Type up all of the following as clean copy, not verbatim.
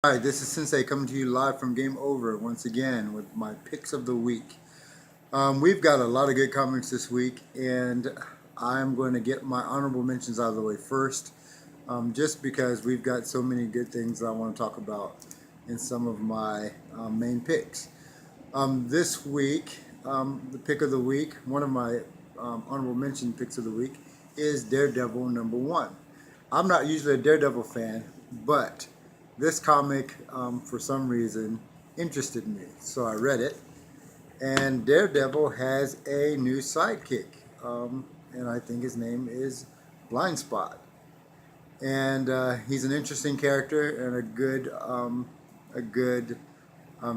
Hi, this is Sensei coming to you live from Game Over once again with my picks of the week. We've got a lot of good comics this week, and I'm going to get my honorable mentions out of the way first, just because we've got so many good things that I want to talk about in some of my main picks. This week, the pick of the week, one of my honorable mention picks of the week is Daredevil #1. I'm not usually a Daredevil fan, but this comic, for some reason, interested me. So I read it, and Daredevil has a new sidekick, and I think his name is Blind Spot. And he's an interesting character and a good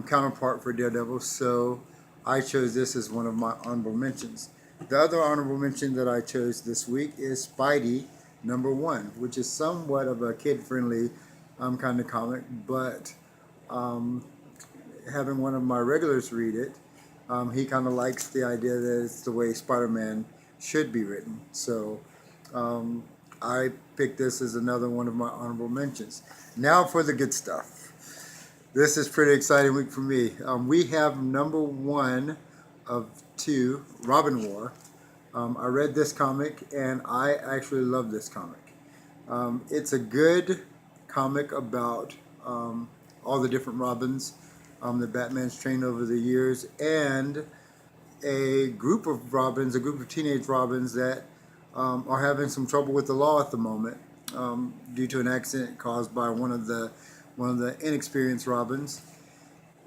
counterpart for Daredevil. So I chose this as one of my honorable mentions. The other honorable mention that I chose this week is Spidey #1, which is somewhat of a kid-friendly kind of comic, but having one of my regulars read it, he kind of likes the idea that it's the way Spider-Man should be written. So I picked this as another one of my honorable mentions. Now for the good stuff. This is pretty exciting week for me. We have #1 of 2, Robin War. I read this comic and I actually love this comic. It's a good comic about all the different Robins that Batman's trained over the years, and a group of Robins, a group of teenage Robins that are having some trouble with the law at the moment due to an accident caused by one of the inexperienced Robins.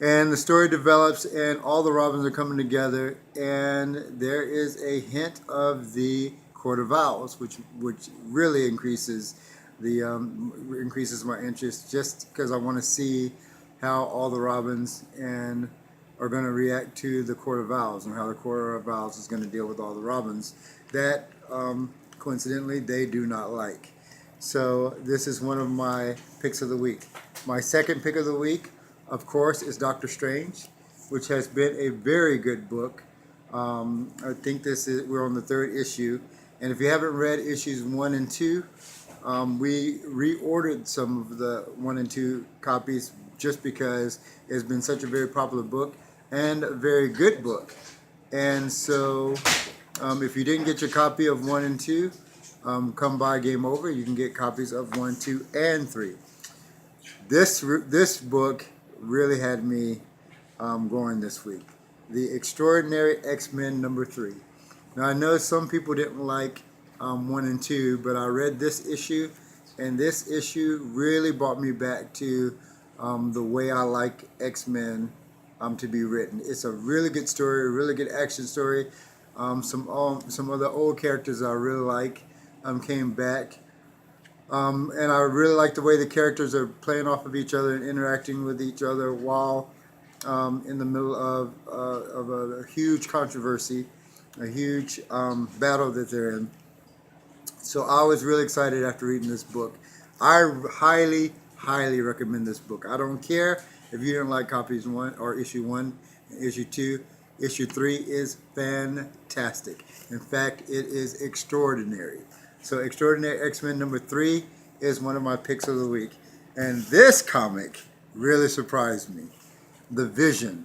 And the story develops, and all the Robins are coming together, and there is a hint of the Court of Owls, which really increases my interest, just because I want to see how all the Robins are going to react to the Court of Owls, and how the Court of Owls is going to deal with all the Robins that coincidentally they do not like. So this is one of my picks of the week. My second pick of the week, of course, is Doctor Strange, which has been a very good book. I think we're on the 3rd issue, and if you haven't read issues 1 and 2, we reordered some of the 1 and 2 copies just because it's been such a very popular book and a very good book. And so if you didn't get your copy of 1 and 2, come by Game Over. You can get copies of 1, 2, and 3. This book really had me going this week. The Extraordinary X-Men #3. Now I know some people didn't like 1 and 2, but I read this issue, and this issue really brought me back to the way I like X-Men to be written. It's a really good story, a really good action story. Some of the old characters I really like came back. And I really like the way the characters are playing off of each other and interacting with each other while in the middle of a huge controversy, a huge battle that they're in. So I was really excited after reading this book. I highly, highly recommend this book. I don't care if you don't like copies 1 or issue 1, issue 2. Issue 3 is fantastic. In fact, it is extraordinary. So Extraordinary X-Men #3 is one of my picks of the week. And this comic really surprised me. The Vision.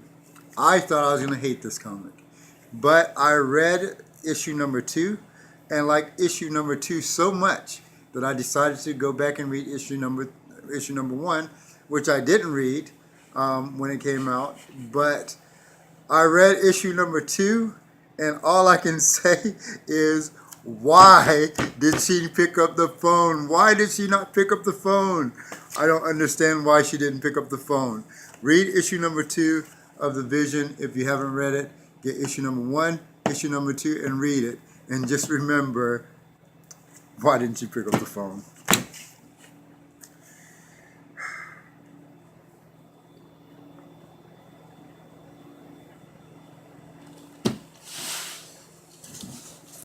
I thought I was going to hate this comic. But I read issue #2 and liked issue #2 so much that I decided to go back and read issue #1, which I didn't read when it came out. But I read issue #2, and all I can say is, why did she pick up the phone? Why did she not pick up the phone? I don't understand why she didn't pick up the phone. Read issue #2 of The Vision if you haven't read it. Get issue #1, issue #2, and read it. And just remember, why didn't you pick up the phone?